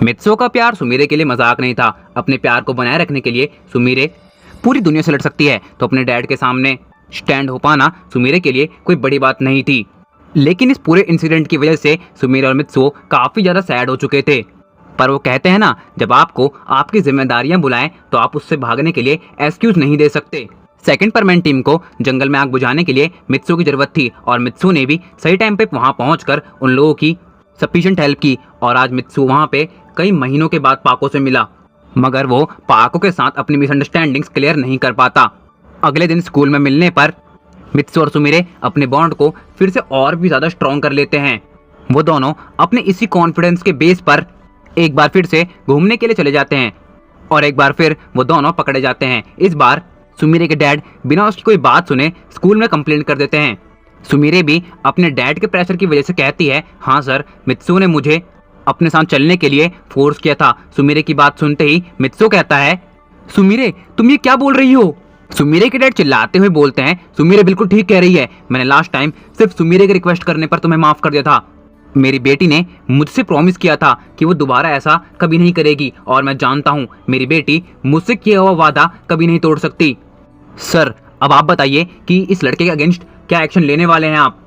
मित्सो का प्यार सुमिरे के लिए मजाक नहीं था। अपने प्यार को बनाए रखने के लिए सुमिरे पूरी दुनिया से लड़ सकती है, तो अपने डैड के सामने स्टैंड हो पाना सुमिरे के लिए कोई बड़ी बात नहीं थी। लेकिन इस पूरे इंसिडेंट की वजह से सुमिरे और मित्सो काफ़ी ज़्यादा सैड हो चुके थे। पर वो कहते हैं ना, जब आपको आपकी जिम्मेदारियां बुलाएं तो आप उससे भागने के लिए एक्सक्यूज नहीं दे सकते। सेकंड परमैन टीम को जंगल में आग बुझाने के लिए मित्सो की जरूरत थी और मित्सो ने भी सही टाइम पे वहां पहुंचकर उन लोगों की सफिशिएंट हेल्प की। और आज मित्सो वहां पे कई महीनों के बाद पाको से मिला, मगर वो पाको के साथ अपनी मिसअंडरस्टैंडिंग्स क्लियर नहीं कर पाता। अगले दिन स्कूल में मिलने पर मित्सो और सुमिरे अपने बॉन्ड को फिर से और भी ज़्यादा स्ट्रॉन्ग कर लेते हैं। वो दोनों अपने इसी कॉन्फिडेंस के बेस पर एक बार फिर से घूमने के लिए चले जाते हैं और एक बार फिर वो दोनों पकड़े जाते हैं। इस बार सुमिरे के डैड बिना उसकी कोई बात सुने स्कूल में कंप्लेंट कर देते हैं। सुमिरे भी अपने डैड के प्रेशर की वजह से कहती है, हाँ सर, मित्सो ने मुझे अपने साथ चलने के लिए फोर्स किया था। सुमिरे की बात सुनते ही मित्सो कहता है, सुमिरे तुम ये क्या बोल रही हो? सुमिरे के डैड चिल्लाते हुए बोलते हैं, सुमिरे बिल्कुल ठीक कह रही है। मैंने लास्ट टाइम सिर्फ सुमिरे के रिक्वेस्ट करने पर तुम्हें माफ कर दिया था। मेरी बेटी ने मुझसे प्रॉमिस किया था कि वो दोबारा ऐसा कभी नहीं करेगी और मैं जानता हूँ मेरी बेटी मुझसे किया हुआ वादा कभी नहीं तोड़ सकती। सर अब आप बताइए कि इस लड़के के अगेंस्ट क्या एक्शन लेने वाले हैं आप?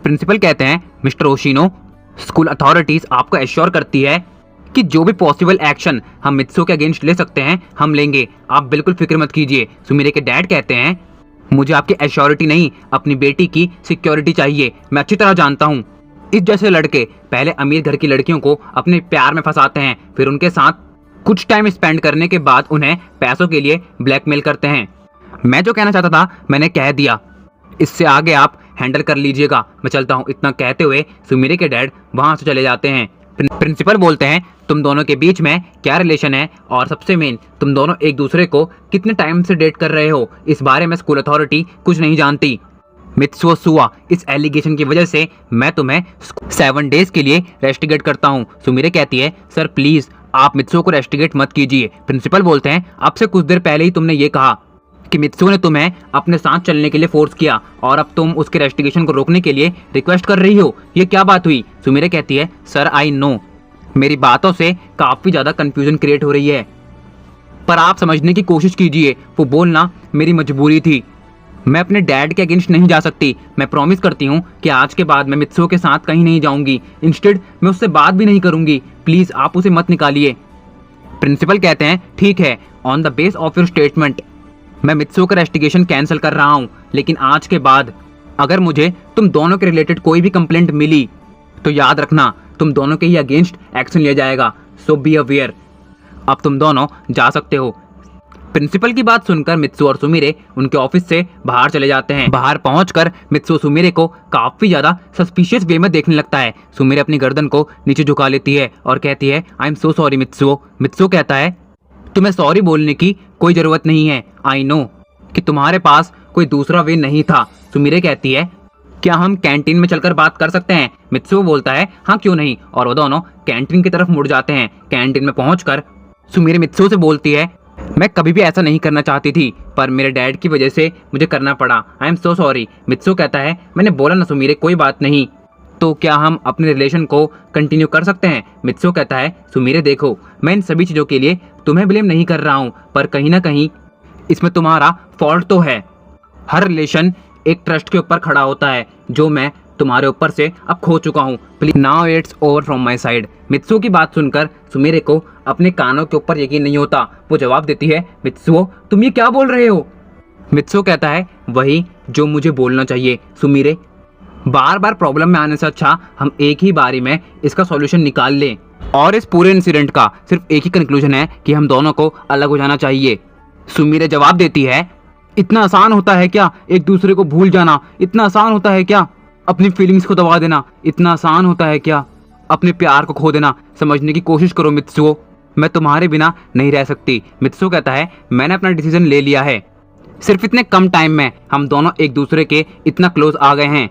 प्रिंसिपल कहते हैं, मिस्टर ओशिनो, स्कूल अथॉरिटीज आपको एश्योर करती है कि जो भी पॉसिबल एक्शन हम मित्सो के अगेंस्ट ले सकते हैं हम लेंगे, आप बिल्कुल फिक्र मत कीजिए। सुमिरे के डैड कहते हैं, मुझे आपकी एश्योरिटी नहीं, अपनी बेटी की सिक्योरिटी चाहिए। मैं अच्छी तरह जानता हूँ इस जैसे लड़के पहले अमीर घर की लड़कियों को अपने प्यार में फंसाते हैं, फिर उनके साथ कुछ टाइम स्पेंड करने के बाद उन्हें पैसों के लिए ब्लैकमेल करते हैं। मैं जो कहना चाहता था मैंने कह दिया, इससे आगे आप हैंडल कर लीजिएगा, मैं चलता हूँ। इतना कहते हुए सुमिरे के डैड वहाँ से चले जाते हैं। प्रिंसिपल बोलते हैं, तुम दोनों के बीच में क्या रिलेशन है और सबसे मेन तुम दोनों एक दूसरे को कितने टाइम से डेट कर रहे हो, इस बारे में स्कूल अथॉरिटी कुछ नहीं जानती। मित्सो सुआ, इस एलिगेशन की वजह से मैं तुम्हें 7 डेज के लिए रेस्टिगेट करता हूँ। सुमिरे कहती है, सर प्लीज आप मित्सो को रेस्टिगेट मत कीजिए। प्रिंसिपल बोलते हैं, आपसे कुछ देर पहले ही तुमने ये कहा कि मित्सो ने तुम्हें अपने साथ चलने के लिए फोर्स किया और अब तुम उसके रेस्टिगेशन को रोकने के लिए रिक्वेस्ट कर रही हो, ये क्या बात हुई? सुमिरे कहती है, सर आई नो, मेरी बातों से काफी ज्यादा कंफ्यूजन क्रिएट हो रही है, पर आप समझने की कोशिश कीजिए। वो बोलना मेरी मजबूरी थी, मैं अपने डैड के अगेंस्ट नहीं जा सकती। मैं प्रॉमिस करती हूँ कि आज के बाद मैं मित्सो के साथ कहीं नहीं जाऊंगी, इंस्टेड मैं उससे बात भी नहीं करूंगी। प्लीज आप उसे मत निकालिए। प्रिंसिपल कहते हैं, ठीक है, on the base of your statement मैं मित्सो का रेस्टिगेशन कैंसिल कर रहा हूँ, लेकिन आज के बाद अगर मुझे तुम दोनों के रिलेटेड कोई भी कंप्लेंट मिली तो याद रखना तुम दोनों के ही अगेंस्ट एक्शन लिया जाएगा, सो बी अवेयर। अब तुम दोनों जा सकते हो। प्रिंसिपल की बात सुनकर मित्सो और सुमिरे उनके ऑफिस से बाहर चले जाते हैं। बाहर पहुंचकर मित्सो सुमिरे को काफी ज्यादा सस्पिशियस वे में देखने लगता है। सुमिरे अपनी गर्दन को नीचे झुका लेती है और कहती है, आई एम सो सॉरी मित्सो। मित्सो कहता है, तुम्हें सॉरी बोलने की कोई जरूरत नहीं है, आई नो कि तुम्हारे पास कोई दूसरा वे नहीं था। सुमिरे कहती है, क्या हम कैंटीन में चलकर बात कर सकते हैं? मित्सो बोलता है, हाँ क्यों नहीं, और वो दोनों कैंटीन की तरफ मुड़ जाते हैं। कैंटीन में पहुंचकर सुमिरे मित्सो से बोलती है, मैं कभी भी ऐसा नहीं करना चाहती थी, पर मेरे डैड की वजह से मुझे करना पड़ा, आई एम सो सॉरी। मित्सो कहता है, मैंने बोला ना सुमिरे, कोई बात नहीं, तो क्या हम अपने रिलेशन को कंटिन्यू कर सकते हैं? मित्सो कहता है, सुमिरे देखो, मैं इन सभी चीज़ों के लिए तुम्हें ब्लेम नहीं कर रहा हूँ, पर कहीं ना कहीं इसमें तुम्हारा फॉल्ट तो है। हर रिलेशन एक ट्रस्ट के ऊपर खड़ा होता है, जो मैं तुम्हारे ऊपर से अब खो चुका हूँ। Please now it's over from my side. Mitsuo की बात सुनकर सुमिरे को अपने कानों के ऊपर यकीन नहीं होता। वो जवाब देती है, मित्सो तुम ये क्या बोल रहे हो? मित्सो कहता है, वही जो मुझे बोलना चाहिए। सुमिरे, बार बार प्रॉब्लम में आने से अच्छा हम एक ही बारी में इसका सॉल्यूशन निकाल लें, और इस पूरे इंसिडेंट का सिर्फ एक ही कंक्लूजन है कि हम दोनों को अलग हो जाना चाहिए। सुमिरे जवाब देती है, इतना आसान होता है क्या एक दूसरे को भूल जाना? इतना आसान होता है क्या अपनी फीलिंग्स को दबा देना? इतना आसान होता है क्या अपने प्यार को खो देना? समझने की कोशिश करो मित्सो, मैं तुम्हारे बिना नहीं रह सकती। मित्सो कहता है, मैंने अपना डिसीजन ले लिया है। सिर्फ इतने कम टाइम में हम दोनों एक दूसरे के इतना क्लोज आ गए हैं,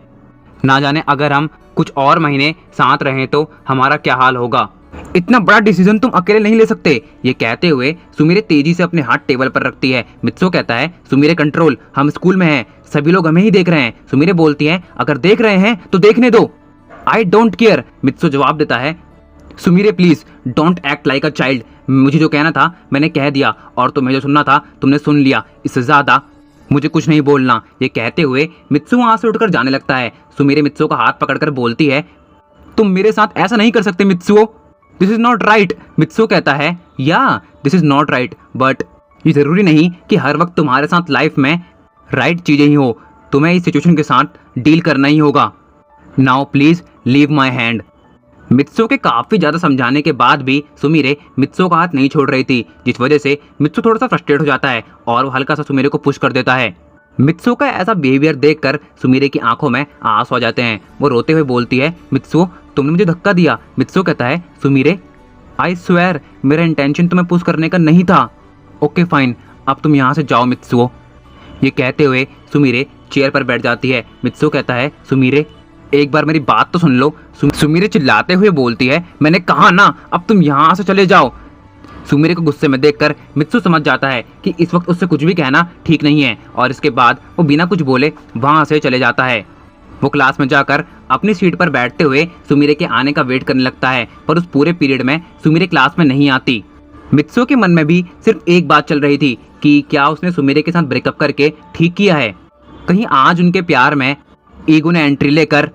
ना जाने अगर हम कुछ और महीने साथ रहें तो हमारा क्या हाल होगा। इतना बड़ा डिसीजन तुम अकेले नहीं ले सकते। ये कहते हुए सुमिरे तेजी से अपने हाथ टेबल पर रखती है। मित्सो कहता है, सुमिरे कंट्रोल, हम स्कूल में हैं, सभी लोग हमें ही देख रहे हैं। सुमिरे बोलती है, अगर देख रहे हैं तो देखने दो, आई डोंट केयर। मित्सो जवाब देता है, Sumire please don't act like a child. मुझे जो कहना था मैंने कह दिया और तुम्हें जो सुनना था तुमने सुन लिया, इससे ज्यादा मुझे कुछ नहीं बोलना। ये कहते हुए मित्सु वहां से उठकर जाने लगता है। सुमीरे मित्सु का हाथ पकड़कर बोलती है, तुम मेरे साथ ऐसा नहीं कर सकते Mitsuo, this is not right. Mitsu कहता है, yeah this is not right, but ये जरूरी नहीं कि हर वक्त तुम्हारे साथ लाइफ में राइट चीजें ही हो, तुम्हें इस सिचुएशन के साथ डील करना ही होगा। Now please leave my hand. Mitsu के काफी ज्यादा समझाने के बाद भी सुमीरे मित्सु का हाथ नहीं छोड़ रही थी, जिस वजह से मित्सु थोड़ा सा फ्रस्ट्रेट हो जाता है और वो हल्का सा सुमीरे को पुश कर देता है। मित्सु का ऐसा बिहेवियर देखकर सुमीरे की आंखों में आंसू आ जाते हैं। वो रोते हुए बोलती है, मित्सु तुमने मुझे धक्का दिया। मित्सु कहता है, सुमीरे आई स्वेयर मेरा इंटेंशन तुम्हें पुश करने का नहीं था। ओके फाइन, अब तुम यहाँ से जाओ मित्सुओ। ये कहते हुए सुमीरे चेयर पर बैठ जाती है। मित्सु कहता है, सुमीरे एक बार मेरी बात तो सुन लो। सुमीरे चिल्लाते हुए बोलती है, मैंने कहा ना अब तुम यहाँ से चले जाओ। सुमीरे को गुस्से में देखकर मित्सु समझ जाता है कि इस वक्त उससे कुछ भी कहना ठीक नहीं है और इसके बाद वो बिना कुछ बोले वहाँ से चले जाता है। वो क्लास में जाकर अपनी सीट पर बैठते हुए सुमीरे के आने का वेट करने लगता है, पर उस पूरे पीरियड में सुमीरे क्लास में नहीं आती। मित्सु के मन में भी सिर्फ एक बात चल रही थी कि क्या उसने सुमीरे के साथ ब्रेकअप करके ठीक किया है। कहीं आज उनके प्यार में ईगो ने एंट्री लेकर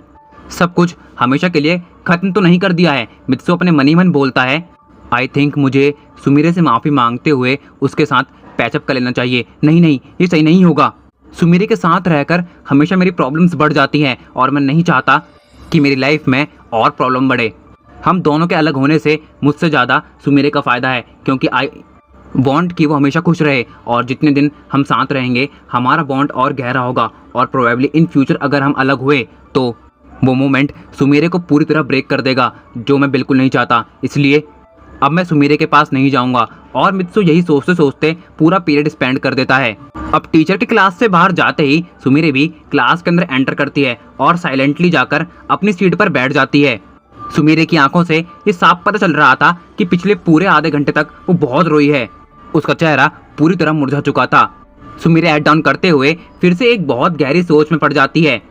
सब कुछ हमेशा के लिए खत्म तो नहीं कर दिया है। मित्सु अपने मन ही मन बोलता है, आई थिंक मुझे सुमीरे से माफ़ी मांगते हुए उसके साथ पैचअप कर लेना चाहिए। नहीं नहीं, ये सही नहीं होगा। सुमीरे के साथ रहकर हमेशा मेरी प्रॉब्लम्स बढ़ जाती हैं और मैं नहीं चाहता कि मेरी लाइफ में और प्रॉब्लम बढ़े। हम दोनों के अलग होने से मुझसे ज़्यादा सुमीरे का फ़ायदा है, क्योंकि आई बॉन्ड कि वो हमेशा खुश रहे और जितने दिन हम साथ रहेंगे हमारा बॉन्ड और गहरा होगा और प्रोबेबली इन फ्यूचर अगर हम अलग हुए तो वो मोमेंट सुमीरे को पूरी तरह ब्रेक कर देगा, जो मैं बिल्कुल नहीं चाहता। इसलिए अब मैं सुमीरे के पास नहीं जाऊंगा। और मित्सु यही सोचते सोचते पूरा पीरियड स्पेंड कर देता है। अब टीचर के क्लास से बाहर जाते ही सुमीरे भी क्लास के अंदर एंटर करती है और साइलेंटली जाकर अपनी सीट पर बैठ जाती है। सुमीरे की आंखों से ये साफ पता चल रहा था कि पिछले पूरे आधे घंटे तक वो बहुत रोई है। उसका चेहरा पूरी तरह मुरझा चुका था। सुमीरे हेड डाउन करते हुए फिर से एक बहुत गहरी सोच में पड़ जाती है।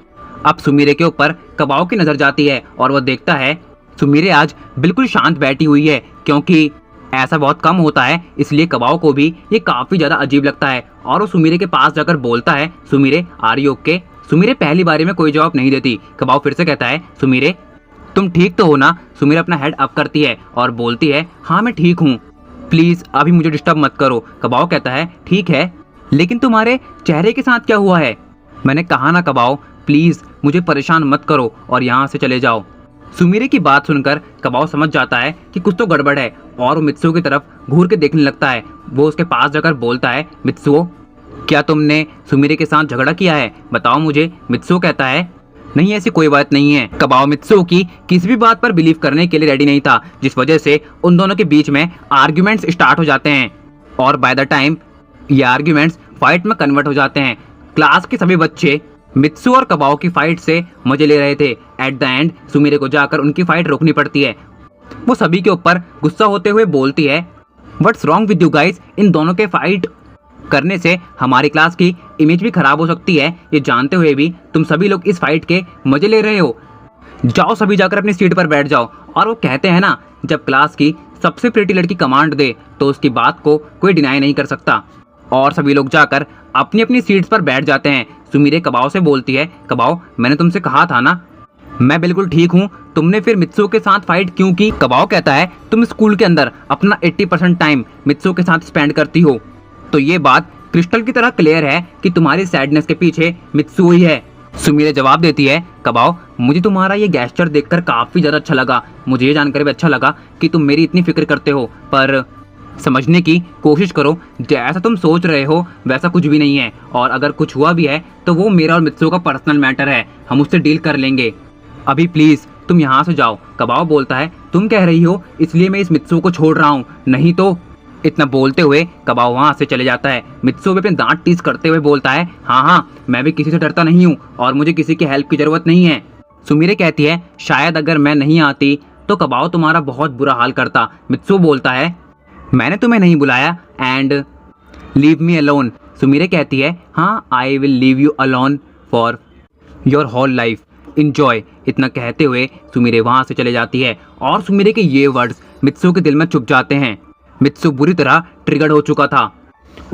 अब सुमीरे के ऊपर कबाओ की नजर जाती है और वह देखता है सुमीरे आज बिल्कुल शांत बैठी हुई है, क्योंकि ऐसा बहुत कम होता है, इसलिए कबाओ को भी ये काफी ज्यादा अजीब लगता है और वो सुमीरे के पास जाकर बोलता है, Sumire are you okay. Sumire पहली बारी में कोई जवाब नहीं देती। कबाओ फिर से कहता है, सुमीरे तुम ठीक तो हो ना। सुमीरे अपना हेड अप करती है और बोलती है, हाँ मैं ठीक हूँ, प्लीज अभी मुझे डिस्टर्ब मत करो। कबाओ कहता है, ठीक है, लेकिन तुम्हारे चेहरे के साथ क्या हुआ है। मैंने कहा ना कबाओ, प्लीज मुझे परेशान मत करो और यहाँ से चले जाओ। सुमीरे की बात सुनकर कबाओ समझ जाता है कि कुछ तो गड़बड़ है और वो मित्सु की तरफ घूर के देखने लगता है। वो उसके पास जाकर बोलता है, मित्सुओ क्या तुमने सुमीरे के साथ झगड़ा किया है, बताओ मुझे। मित्सु कहता है, नहीं ऐसी कोई बात नहीं है। कबाओ मित्सु की किसी भी बात पर बिलीव करने के लिए रेडी नहीं था, जिस वजह से उन दोनों के बीच में आर्ग्यूमेंट्स स्टार्ट हो जाते हैं और बाय द टाइम ये आर्ग्यूमेंट्स फाइट में कन्वर्ट हो जाते हैं। क्लास के सभी बच्चे मित्सु और कबाओ की फाइट से मजे ले रहे थे। एट द एंड सुमीरे को जाकर उनकी फाइट रोकनी पड़ती है। वो सभी के ऊपर गुस्सा होते हुए बोलती है, what's wrong with you guys, इन दोनों के फाइट करने से हमारी क्लास की इमेज भी खराब हो सकती है। ये जानते हुए भी तुम सभी लोग इस फाइट के मजे ले रहे हो। जाओ सभी जाकर अपनी सीट पर बैठ जाओ। और वो कहते हैं ना, जब क्लास की सबसे प्रिटी लड़की कमांड दे तो उसकी बात को कोई डिनाई नहीं कर सकता। और सभी लोग जाकर अपनी अपनी सीट्स पर बैठ जाते हैं। सुमीरे कबाओ से बोलती है, कबाओ मैंने तुमसे कहा था ना मैं बिल्कुल ठीक हूँ, तुमने फिर मित्सु के साथ फाइट क्यों की। कबाओ कहता है, तुम स्कूल के अंदर अपना 80% टाइम मित्सु के साथ स्पेंड करती हो, तो ये बात क्रिस्टल की तरह क्लियर है कि तुम्हारी सैडनेस के पीछे मित्सु ही है। सुमीरे जवाब देती है, कबाओ मुझे तुम्हारा ये गेस्चर देखकर काफी ज्यादा अच्छा लगा। मुझे ये जानकर भी अच्छा लगा कि तुम मेरी इतनी फिक्र करते हो, पर समझने की कोशिश करो, जैसा तुम सोच रहे हो वैसा कुछ भी नहीं है। और अगर कुछ हुआ भी है तो वो मेरा और मित्सु का पर्सनल मैटर है, हम उससे डील कर लेंगे। अभी प्लीज तुम यहाँ से जाओ। कबाओ बोलता है, तुम कह रही हो इसलिए मैं इस मित्सु को छोड़ रहा हूँ, नहीं तो। इतना बोलते हुए कबाओ वहाँ से चले जाता है। मित्सु भी अपने दांत टीस करते हुए बोलता है, हाँ हाँ मैं भी किसी से डरता नहीं हूँ और मुझे किसी की हेल्प की जरूरत नहीं है। सुमीरे कहती है, शायद अगर मैं नहीं आती तो कबाओ तुम्हारा बहुत बुरा हाल करता। मित्सु बोलता है, मैंने तुम्हें नहीं बुलाया and leave me alone. Sumire कहती है, हाँ I will leave you alone for your whole life, enjoy. इतना कहते हुए सुमीरे वहाँ से चले जाती है और सुमिरे के ये वर्ड्स मित्सु के दिल में चुभ जाते हैं। मित्सु बुरी तरह ट्रिगर्ड हो चुका था।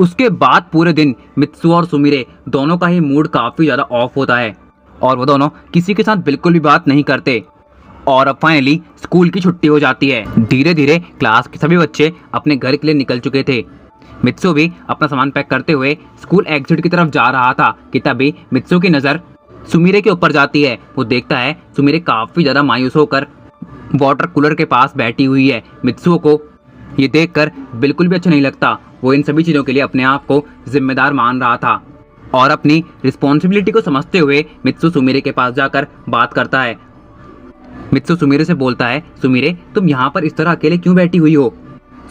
उसके बाद पूरे दिन मित्सु और सुमिरे दोनों का ही मूड काफ़ी ज़्यादा ऑफ होता है और वो दोनों किसी के साथ बिल्कुल भी बात नहीं करते। और अब फाइनली स्कूल की छुट्टी हो जाती है। धीरे धीरे क्लास के सभी बच्चे अपने घर के लिए निकल चुके थे। मित्सु भी अपना सामान पैक करते हुए स्कूल एग्जिट की तरफ जा रहा था कि तभी मित्सु की नज़र सुमिरे के ऊपर जाती है। वो देखता है सुमिरे काफ़ी ज़्यादा मायूस होकर वाटर कूलर के पास बैठी हुई है। मित्सु को ये देखकर बिल्कुल भी अच्छा नहीं लगता। वो इन सभी चीज़ों के लिए अपने आप को जिम्मेदार मान रहा था और अपनी रिस्पॉन्सिबिलिटी को समझते हुए मित्सु सुमिरे के पास जाकर बात करता है। मित्सु सुमिरे से बोलता है, सुमिरे तुम यहाँ पर इस तरह अकेले क्यों बैठी हुई हो?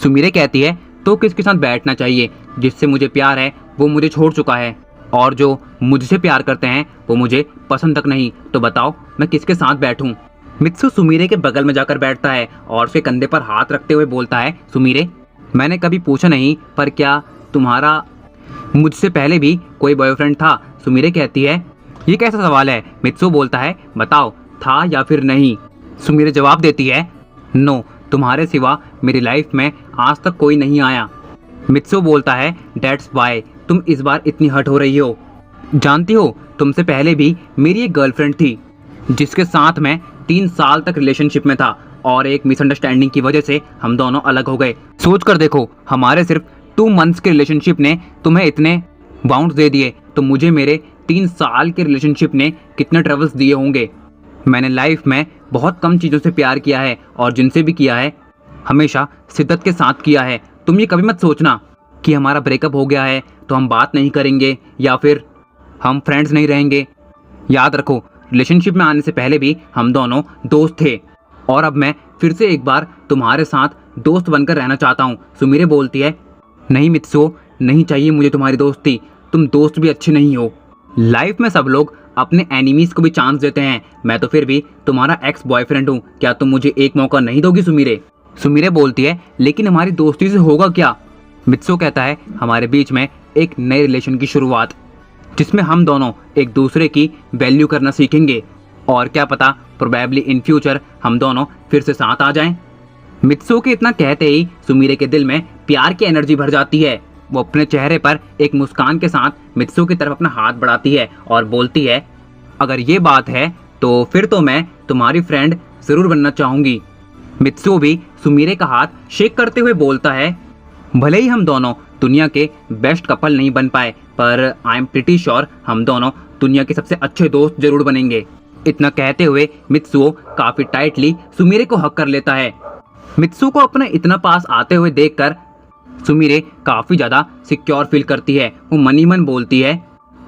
सुमिरे कहती है, तो किसके साथ बैठना चाहिए? जिससे मुझे प्यार है वो मुझे छोड़ चुका है और जो मुझसे प्यार करते हैं वो मुझे पसंद तक नहीं। तो बताओ मैं किसके साथ बैठूं? मित्सु सुमिरे के बगल में जाकर बैठता है और उसके कंधे पर हाथ रखते हुए बोलता है, सुमिरे मैंने कभी पूछा नहीं, पर क्या तुम्हारा मुझसे पहले भी कोई बॉयफ्रेंड था? सुमिरे कहती है, ये कैसा सवाल है? मित्सु बोलता है, बताओ था या फिर नहीं? सुमिरे जवाब देती है, नो, तुम्हारे सिवा मेरी लाइफ में आज तक कोई नहीं आया। मित्सु बोलता है, डेट्स वाई तुम इस बार इतनी हर्ट हो रही हो। जानती हो तुमसे पहले भी मेरी एक गर्लफ्रेंड थी जिसके साथ मैं 3 साल तक रिलेशनशिप में था और एक मिसअंडरस्टैंडिंग की वजह से हम दोनों अलग हो गए। सोच कर देखो, हमारे सिर्फ 2 मंथ्स के रिलेशनशिप ने तुम्हें इतने बाउंड्स दे दिए, तो मुझे मेरे 3 साल के रिलेशनशिप ने कितने ट्रबल्स दिए होंगे। मैंने लाइफ में बहुत कम चीज़ों से प्यार किया है और जिनसे भी किया है हमेशा शिद्दत के साथ किया है। तुम ये कभी मत सोचना कि हमारा ब्रेकअप हो गया है तो हम बात नहीं करेंगे या फिर हम फ्रेंड्स नहीं रहेंगे। याद रखो, रिलेशनशिप में आने से पहले भी हम दोनों दोस्त थे और अब मैं फिर से एक बार तुम्हारे साथ दोस्त बनकर रहना चाहता हूँ। सुमिरे बोलती है, नहीं मित्सु, नहीं चाहिए मुझे तुम्हारी दोस्ती, तुम दोस्त भी अच्छे नहीं हो। लाइफ में सब लोग अपने एनिमीज को भी चांस देते हैं, मैं तो फिर भी तुम्हारा एक्स बॉयफ्रेंड हूँ, क्या तुम मुझे एक मौका नहीं दोगी? सुमिरे बोलती है, लेकिन हमारी दोस्ती से होगा क्या? मित्सु कहता है, हमारे बीच में एक नए रिलेशन की शुरुआत जिसमें हम दोनों एक दूसरे की वैल्यू करना सीखेंगे और क्या पता प्रोबेबली इन फ्यूचर हम दोनों फिर से साथ आ जाएं। मित्सु के इतना कहते ही सुमिरे के दिल में प्यार की एनर्जी भर जाती है। वो अपने चेहरे पर एक मुस्कान के साथ मित्सु की तरफ अपना हाथ बढ़ाती है और बोलती है, अगर ये बात है तो फिर तो मैं तुम्हारी फ्रेंड ज़रूर बनना चाहूँगी। मित्सु भी सुमिरे का हाथ शेक करते हुए बोलता है, भले ही हम दोनों दुनिया के बेस्ट कपल नहीं बन पाए, पर आई एम प्रिटी श्योर हम दोनों दुनिया के सबसे अच्छे दोस्त जरूर बनेंगे। इतना कहते हुए मित्सु काफ़ी टाइटली सुमिरे को हक कर लेता है। मित्सु को अपने इतना पास आते हुए देखकर सुमिरे काफ़ी ज़्यादा सिक्योर फील करती है। वो मनी मन बोलती है,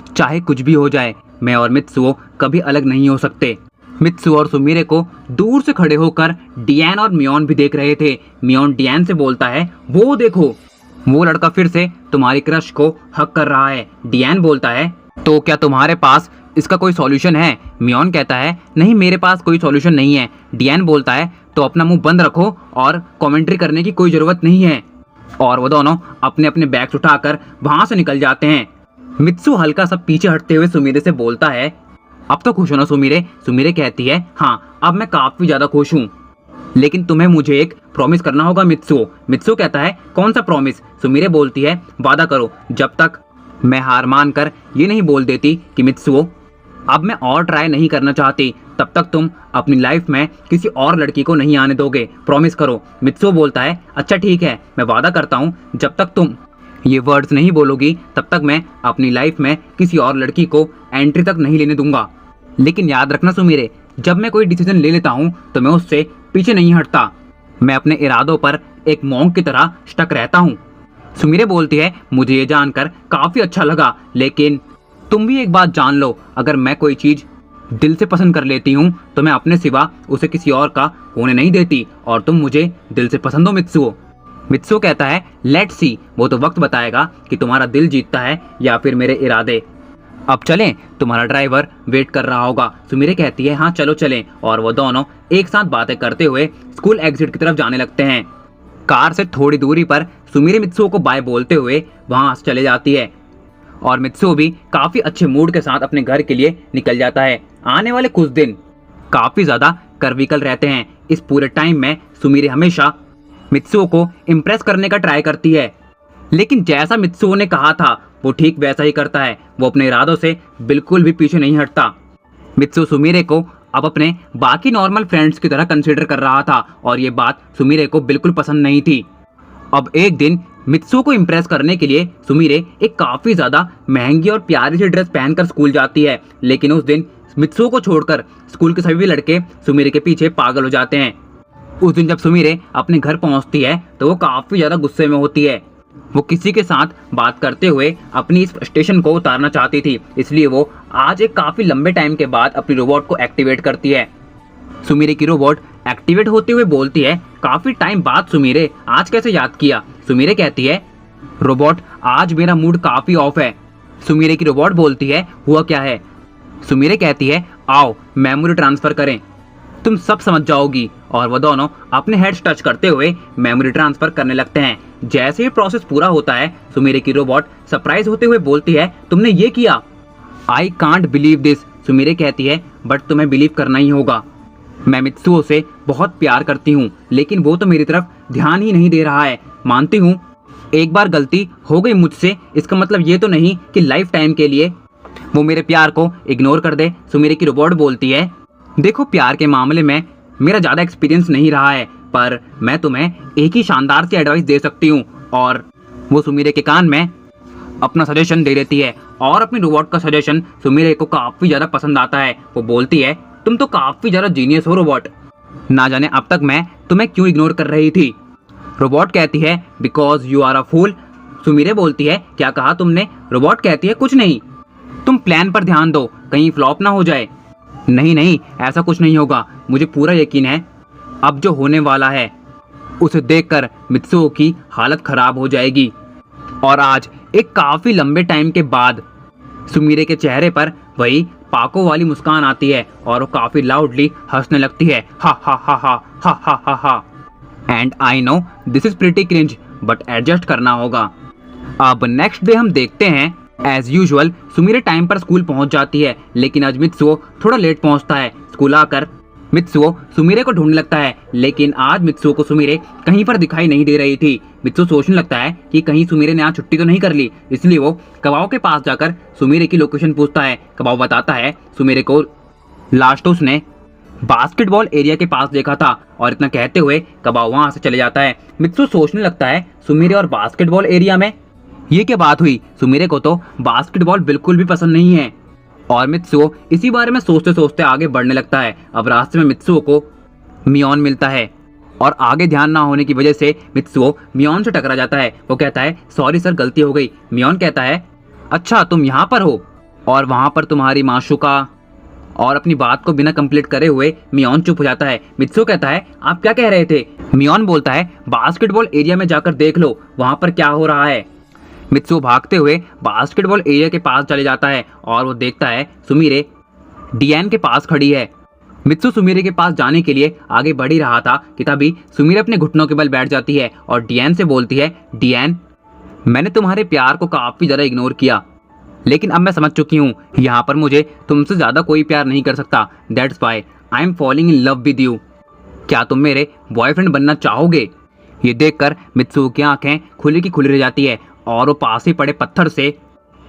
चाहे कुछ भी हो जाए मैं और मित्सु कभी अलग नहीं हो सकते। मित्सु और सुमिरे को दूर से खड़े होकर डियान और मियोन भी देख रहे थे। मियोन डियान से बोलता है, वो देखो वो लड़का फिर से तुम्हारी क्रश को हक कर रहा है। डियान बोलता है, तो क्या तुम्हारे पास इसका कोई सॉल्यूशन है? मियोन कहता है, नहीं मेरे पास कोई सॉल्यूशन नहीं है। डियान बोलता है, तो अपना मुंह बंद रखो और कमेंट्री करने की कोई ज़रूरत नहीं है। और वो दोनों अपने अपने बैग्स उठाकर वहाँ से निकल जाते हैं। मित्सु हल्का सा पीछे हटते हुए सुमिरे से बोलता है, अब तो खुश हो ना सुमिरे? सुमिरे कहती है, हाँ अब मैं काफ़ी ज़्यादा खुश हूँ, लेकिन तुम्हें मुझे एक प्रॉमिस करना होगा। मित्सु कहता है, कौन सा प्रॉमिस? सुमिरे बोलती है, वादा करो जब तक मैं हार मान कर ये नहीं बोल देती कि मित्सु अब मैं और ट्राई नहीं करना चाहती, तब तक तुम अपनी लाइफ में किसी और लड़की को नहीं आने दोगे, प्रॉमिस करो। मित्सु बोलता है, अच्छा ठीक है, मैं वादा करता हूँ जब तक तुम ये वर्ड्स नहीं बोलोगी तब तक मैं अपनी लाइफ में किसी और लड़की को एंट्री तक नहीं लेने दूंगा। लेकिन याद रखना सुमिरे, जब मैं कोई डिसीजन ले लेता हूँ तो मैं उससे पीछे नहीं हटता, मैं अपने इरादों पर एक मॉन्क की तरह स्टक रहता हूँ। सुमिरे बोलती है, मुझे ये जानकर काफ़ी अच्छा लगा, लेकिन तुम भी एक बात जान लो, अगर मैं कोई चीज़ दिल से पसंद कर लेती हूँ तो मैं अपने सिवा उसे किसी और का होने नहीं देती, और तुम मुझे दिल से पसंद हो मित्सु कहता है, लेट्स सी, वो तो वक्त बताएगा कि तुम्हारा दिल जीतता है या फिर मेरे इरादे। अब चलें, तुम्हारा ड्राइवर वेट कर रहा होगा। सुमिरे कहती है, हाँ चलो चलें, और वो दोनों एक साथ बातें करते हुए स्कूल एग्जिट की तरफ जाने लगते हैं। कार से थोड़ी दूरी पर सुमिरे मित्सु को बाय बोलते हुए वहाँ से चले जाती है और मित्सु भी काफ़ी अच्छे मूड के साथ अपने घर के लिए निकल जाता है। आने वाले कुछ दिन काफ़ी ज़्यादा कर्विकल रहते हैं। इस पूरे टाइम में सुमिरे हमेशा मित्सुओ को इम्प्रेस करने का ट्राई करती है, लेकिन जैसा मित्सुओ ने कहा था वो ठीक वैसा ही करता है। वो अपने इरादों से बिल्कुल भी पीछे नहीं हटता। मित्सुओ सुमिरे को अब अपने बाकी नॉर्मल फ्रेंड्स की तरह कंसीडर कर रहा था और ये बात सुमिरे को बिल्कुल पसंद नहीं थी। अब एक दिन मित्सुओ को इम्प्रेस करने के लिए सुमिरे एक काफ़ी ज़्यादा महंगी और प्यारी सी ड्रेस पहनकर स्कूल जाती है, लेकिन उस दिन मित्सुओ को छोड़कर स्कूल के सभी लड़के सुमिरे के पीछे पागल हो जाते हैं। उस दिन जब सुमिरे अपने घर पहुंचती है तो वो काफ़ी ज़्यादा गुस्से में होती है। वो किसी के साथ बात करते हुए अपनी इस फ्रस्ट्रेशन को उतारना चाहती थी, इसलिए वो आज एक काफ़ी लंबे टाइम के बाद अपनी रोबोट को एक्टिवेट करती है। सुमिरे की रोबोट एक्टिवेट होते हुए बोलती है, काफ़ी टाइम बाद सुमिरे, आज कैसे याद किया? सुमिरे कहती है, रोबोट आज मेरा मूड काफ़ी ऑफ है। सुमिरे की रोबोट बोलती है, हुआ क्या है? सुमिरे कहती है, आओ मेमोरी ट्रांसफ़र करें, तुम सब समझ जाओगी। और वो दोनों अपने हेड्स टच करते हुए मेमोरी ट्रांसफ़र करने लगते हैं। जैसे ही प्रोसेस पूरा होता है सुमिरे की रोबोट सरप्राइज होते हुए बोलती है, तुमने ये किया? I can't believe this. Sumire कहती है, बट तुम्हें बिलीव करना ही होगा। मैं मित्सुओ से बहुत प्यार करती हूँ, लेकिन वो तो मेरी तरफ ध्यान ही नहीं दे रहा है। मानती हूँ एक बार गलती हो गई मुझसे, इसका मतलब ये तो नहीं कि लाइफ टाइम के लिए वो मेरे प्यार को इग्नोर कर दे। सुमिरे की रोबोट बोलती है, देखो प्यार के मामले में मेरा ज़्यादा एक्सपीरियंस नहीं रहा है, पर मैं तुम्हें एक ही शानदार सी एडवाइस दे सकती हूँ। और वो सुमिरे के कान में अपना सजेशन दे देती है और अपनी रोबोट का सजेशन सुमिरे को काफ़ी ज़्यादा पसंद आता है। वो बोलती है, तुम तो काफ़ी ज़्यादा जीनियस हो रोबोट, ना जाने अब तक मैं तुम्हें क्यों इग्नोर कर रही थी। रोबोट कहती है, because you are a fool. Sumire बोलती है, क्या कहा तुमने? रोबोट कहती है, कुछ नहीं, तुम प्लान पर ध्यान दो, कहीं फ्लॉप ना हो जाए। नहीं नहीं, ऐसा कुछ नहीं होगा, मुझे पूरा यकीन है। अब जो होने वाला है उसे देखकर मित्सुओ की हालत खराब हो जाएगी। और आज एक काफ़ी लंबे टाइम के बाद सुमिरे के चेहरे पर वही पाको वाली मुस्कान आती है और वो काफ़ी लाउडली हंसने लगती है, हा हा हा हा हा हा हा हा। And I know this is pretty cringe, but adjust करना होगा। अब नेक्स्ट डे हम देखते हैं एज यूजुअल सुमिरे टाइम पर स्कूल पहुंच जाती है, लेकिन आज मित्सुओ थोड़ा लेट पहुंचता है। स्कूल आकर मित्सुओ सुमिरे को ढूंढने लगता है, लेकिन आज मित्सुओ को सुमिरे कहीं पर दिखाई नहीं दे रही थी। मित्सुओ सोचने लगता है कि कहीं सुमिरे ने आज छुट्टी तो नहीं कर ली, इसलिए वो कबाओ के पास जाकर सुमिरे की लोकेशन पूछता है। कबाओ बताता है सुमिरे को लास्ट उसने बास्केटबॉल एरिया के पास देखा था, और इतना कहते हुए कबाओ वहां से चले जाता है। मित्सुओ सोचने लगता है, सुमिरे और बास्केटबॉल एरिया में ये क्या बात हुई? सुमिरे को तो बास्केटबॉल बिल्कुल भी पसंद नहीं है। और मित्सुओ इसी बारे में सोचते सोचते आगे बढ़ने लगता है। अब रास्ते में मित्सुओ को मियोन मिलता है और आगे ध्यान ना होने की वजह से मित्सुओ मियोन से टकरा जाता है। वो कहता है, सॉरी सर, गलती हो गई। मियोन कहता है, अच्छा तुम यहाँ पर हो? और वहाँ पर तुम्हारी माशूका। और अपनी बात को बिना कंप्लीट करे हुए मियोन चुप हो जाता है। मित्सुओ कहता है, आप क्या कह रहे थे? मियोन बोलता है, बास्केटबॉल एरिया में जाकर देख लो वहाँ पर क्या हो रहा है। मित्सुओ भागते हुए बास्केटबॉल एरिया के पास चले जाता है और वो देखता है सुमिरे डियान के पास खड़ी है। मित्सुओ सुमिरे के पास जाने के लिए आगे बढ़ ही रहा था कि तभी सुमिरे अपने घुटनों के बल बैठ जाती है और डियान से बोलती है, डियान मैंने तुम्हारे प्यार को काफ़ी ज़्यादा इग्नोर किया, लेकिन अब मैं समझ चुकी हूँ यहाँ पर मुझे तुमसे ज़्यादा कोई प्यार नहीं कर सकता। That's why I am falling in love with you. क्या तुम मेरे बॉयफ्रेंड बनना चाहोगे? ये देखकर मित्सुओ की आंखें खुली की खुली रह जाती है और वो पास ही पड़े पत्थर से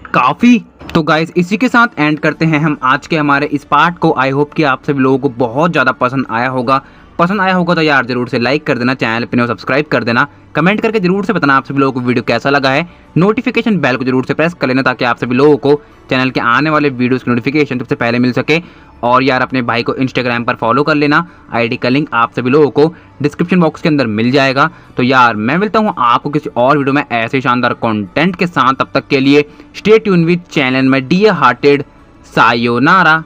काफ़ी। तो गाइस इसी के साथ एंड करते हैं हम आज के हमारे इस पार्ट को। आई होप कि आप सभी लोगों को बहुत ज़्यादा पसंद आया होगा। तो यार जरूर से लाइक कर देना, चैनल पे सब्सक्राइब कर देना, कमेंट करके जरूर से बताना आप सभी लोगों को वीडियो कैसा लगा है। नोटिफिकेशन बेल को जरूर से प्रेस कर लेना ताकि आप सभी लोगों को चैनल के आने वाले वीडियोस की नोटिफिकेशन सबसे पहले मिल सके। और यार अपने भाई को इंस्टाग्राम पर फॉलो कर लेना, आईडी का लिंक आप सभी लोगों को डिस्क्रिप्शन बॉक्स के अंदर मिल जाएगा। तो यार मैं मिलता हूँ आपको किसी और वीडियो में ऐसे शानदार कंटेंट के साथ। तब तक के लिए स्टे ट्यून विद चैनल में डियर हार्टेड। सायोनारा।